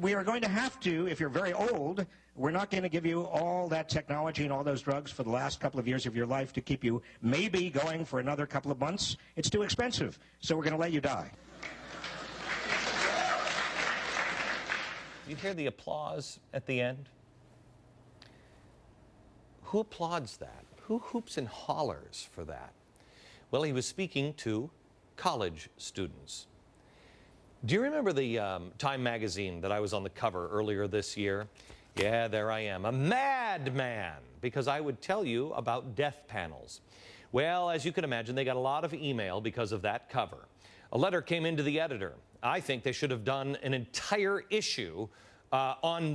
we are going to have to, if you're very old, we're not going to give you all that technology and all those drugs for the last couple of years of your life to keep you maybe going for another couple of months. It's too expensive, so we're going to let you die. You hear the applause at the end? Who applauds that? Who hoops and hollers for that? Well, he was speaking to college students. Do you remember the Time magazine that I was on the cover earlier this year? Yeah, there I am, a madman, because I would tell you about death panels. Well, as you can imagine, they got a lot of email because of that cover. A letter came into the editor. I think they should have done an entire issue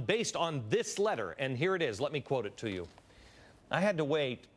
based on this letter, and here it is. Let me quote it to you. I had to wait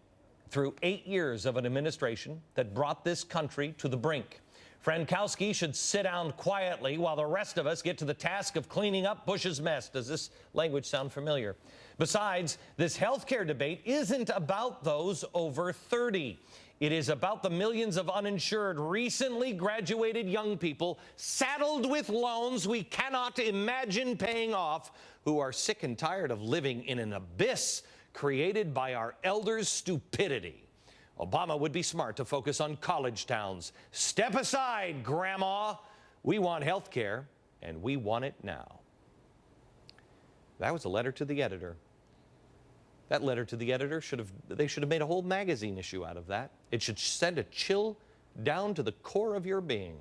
through 8 years of an administration that brought this country to the brink. Frankowski should sit down quietly while the rest of us get to the task of cleaning up Bush's mess. Does this language sound familiar? Besides, this health care debate isn't about those over 30. It is about the millions of uninsured, recently graduated young people saddled with loans we cannot imagine paying off, who are sick and tired of living in an abyss created by our elders' stupidity. Obama would be smart to focus on college towns. Step aside, Grandma. We want health care, and we want it now. That was a letter to the editor. That letter to the editor they should have made a whole magazine issue out of that. It should send a chill down to the core of your being.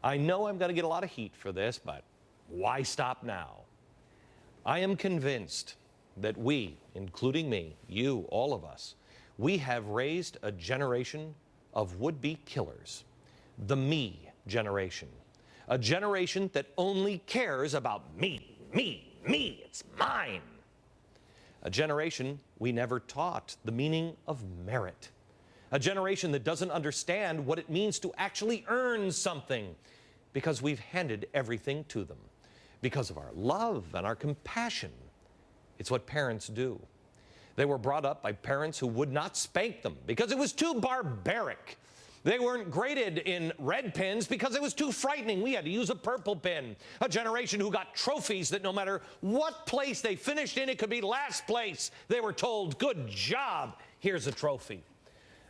I know I'm going to get a lot of heat for this, but why stop now? I am convinced that we, including me, you, all of us, we have raised a generation of would-be killers, the me generation, a generation that only cares about me, it's mine. A generation we never taught the meaning of merit, a generation that doesn't understand what it means to actually earn something because we've handed everything to them, because of our love and our compassion. It's what parents do. They were brought up by parents who would not spank them because it was too barbaric. They weren't graded in red pens because it was too frightening. We had to use a purple pen. A generation who got trophies that no matter what place they finished in, it could be last place. They were told, good job, here's a trophy.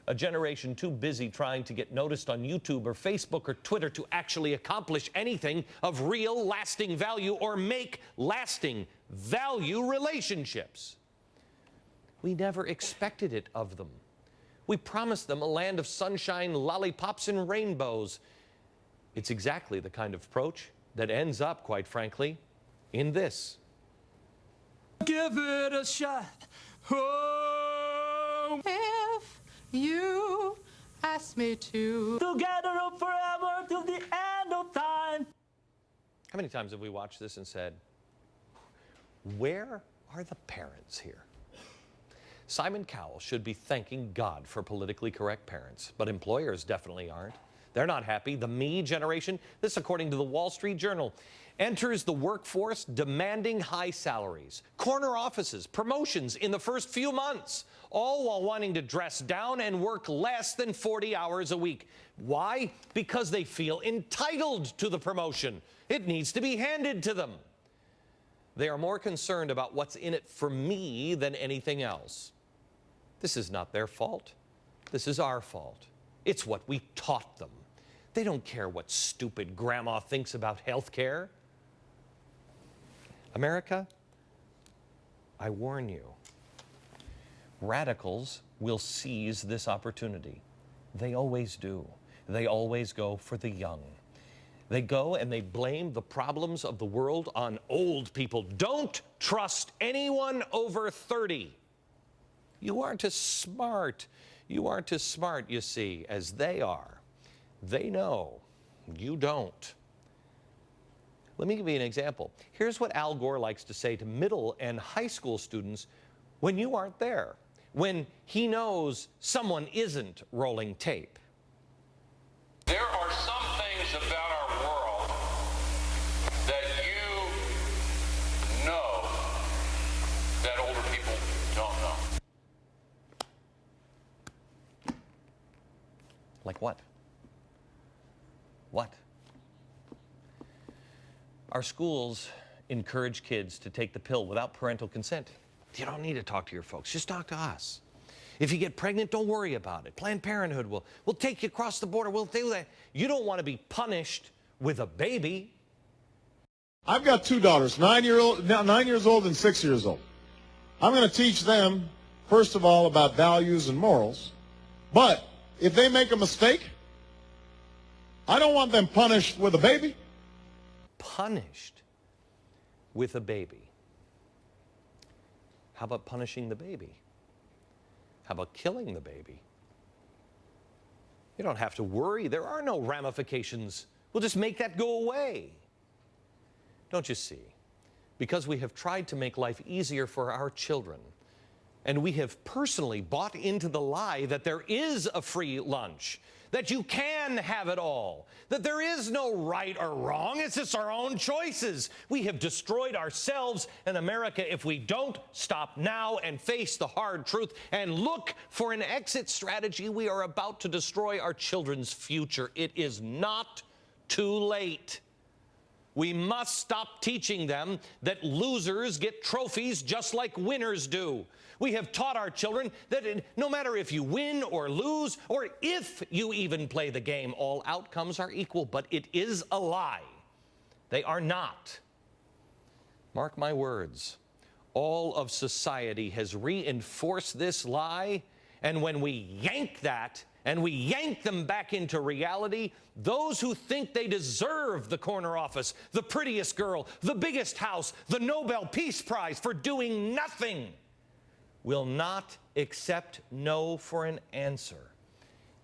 A generation too busy trying to get noticed on YouTube or Facebook or Twitter to actually accomplish anything of real lasting value or make lasting value relationships. We never expected it of them. We promised them a land of sunshine, lollipops, and rainbows. It's exactly the kind of approach that ends up, quite frankly, in this. Give it a shot. Oh, If you ask me to. together forever till the end of time. How many times have we watched this and said, where are the parents here? Simon Cowell should be thanking God for politically correct parents, but employers definitely aren't. They're not happy. The me generation, this according to the Wall Street Journal, enters the workforce demanding high salaries, corner offices, promotions in the first few months, all while wanting to dress down and work less than 40 hours a week. Why? Because they feel entitled to the promotion. It needs to be handed to them. They are more concerned about what's in it for me than anything else. This is not their fault. This is our fault. It's what we taught them. They don't care what stupid grandma thinks about health care. America, I warn you, radicals will seize this opportunity. They always do. They always go for the young. They go and they blame the problems of the world on old people. Don't trust anyone over 30. You aren't as smart. You aren't as smart, you see, as they are. They know. You don't. Let me give you an example. Here's what Al Gore likes to say to middle and high school students when you aren't there, when he knows someone isn't rolling tape. There are some things about our world that you know that older people don't know. Like what? What? Our schools encourage kids to take the pill without parental consent, you don't need to talk to your folks. Just talk to us. If you get pregnant, don't worry about it. Planned Parenthood will take you across the border. We'll do that. You don't want to be punished with a baby. I've got two daughters, 9 years old and 6 years old. I'm going to teach them, first of all, about values and morals. But if they make a mistake, I don't want them punished with a baby. Punished with a baby. How about punishing the baby? How about killing the baby? You don't have to worry. There are no ramifications. We'll just make that go away. Don't you see? Because we have tried to make life easier for our children, and we have personally bought into the lie that there is a free lunch, that you can have it all, that there is no right or wrong, it's just our own choices. We have destroyed ourselves and America if we don't stop now and face the hard truth and look for an exit strategy. We are about to destroy our children's future. It is not too late. We must stop teaching them that losers get trophies just like winners do. We have taught our children that no matter if you win or lose, or if you even play the game, all outcomes are equal, but it is a lie. They are not. Mark my words. All of society has reinforced this lie, and when we yank that, and we yank them back into reality, those who think they deserve the corner office, the prettiest girl, the biggest house, the Nobel Peace Prize for doing nothing, will not accept no for an answer,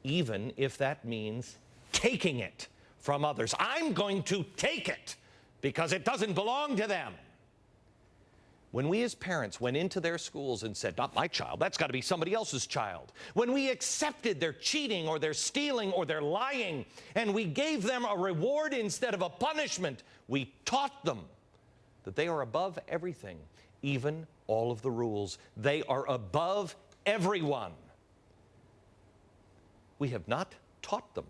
even if that means taking it from others. I'm going to take it because it doesn't belong to them. When we as parents went into their schools and said, not my child, that's got to be somebody else's child. When we accepted their cheating or their stealing or their lying, and we gave them a reward instead of a punishment, we taught them that they are above everything, even all of the rules. They are above everyone. We have not taught them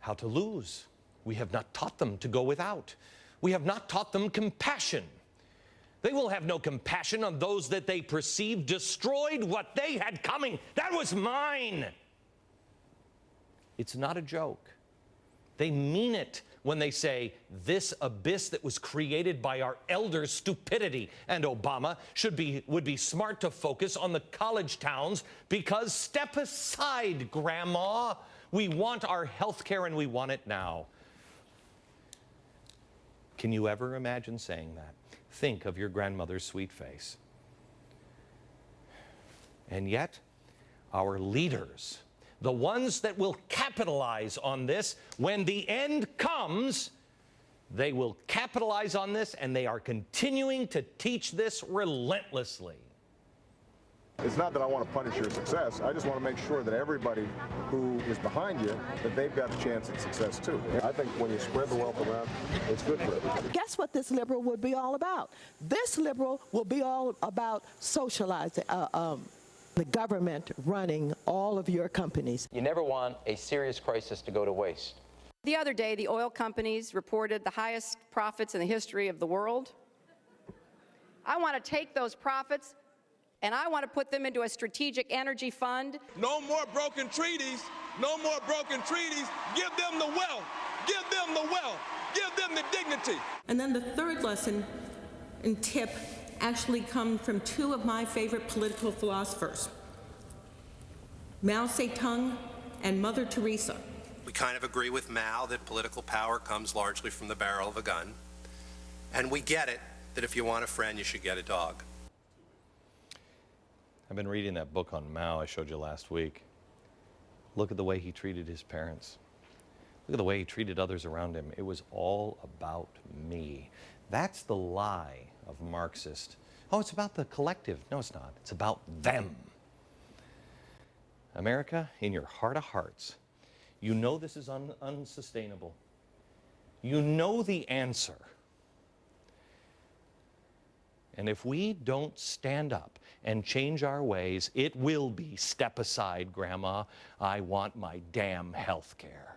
how to lose. We have not taught them to go without. We have not taught them compassion. They will have no compassion on those that they perceive destroyed what they had coming. That was mine. It's not a joke. They mean it when they say this abyss that was created by our elders' stupidity, and Obama would be smart to focus on the college towns because step aside, Grandma. We want our health care and we want it now. Can you ever imagine saying that? Think of your grandmother's sweet face. And yet, our leaders, the ones that will capitalize on this, when the end comes, they will capitalize on this, and they are continuing to teach this relentlessly. It's not that I want to punish your success. I just want to make sure that everybody who is behind you, that they've got a chance at success too. I think when you spread the wealth around, it's good for everybody. Guess what this liberal would be all about? This liberal will be all about socializing, the government running all of your companies. You never want a serious crisis to go to waste. The other day, the oil companies reported the highest profits in the history of the world. I want to take those profits and I want to put them into a strategic energy fund. No more broken treaties. No more broken treaties. Give them the wealth. Give them the wealth. Give them the dignity. And then the third lesson and tip actually come from two of my favorite political philosophers, Mao Zedong and Mother Teresa. We kind of agree with Mao that political power comes largely from the barrel of a gun. And we get it, that if you want a friend, you should get a dog. I've been reading that book on Mao I showed you last week. Look at the way he treated his parents. Look at the way he treated others around him. It was all about me. That's the lie of Marxist. Oh, it's about the collective. No, it's not. It's about them. America, in your heart of hearts, you know this is unsustainable. You know the answer. And if we don't stand up and change our ways, it will be step aside, Grandma. I want my damn health care.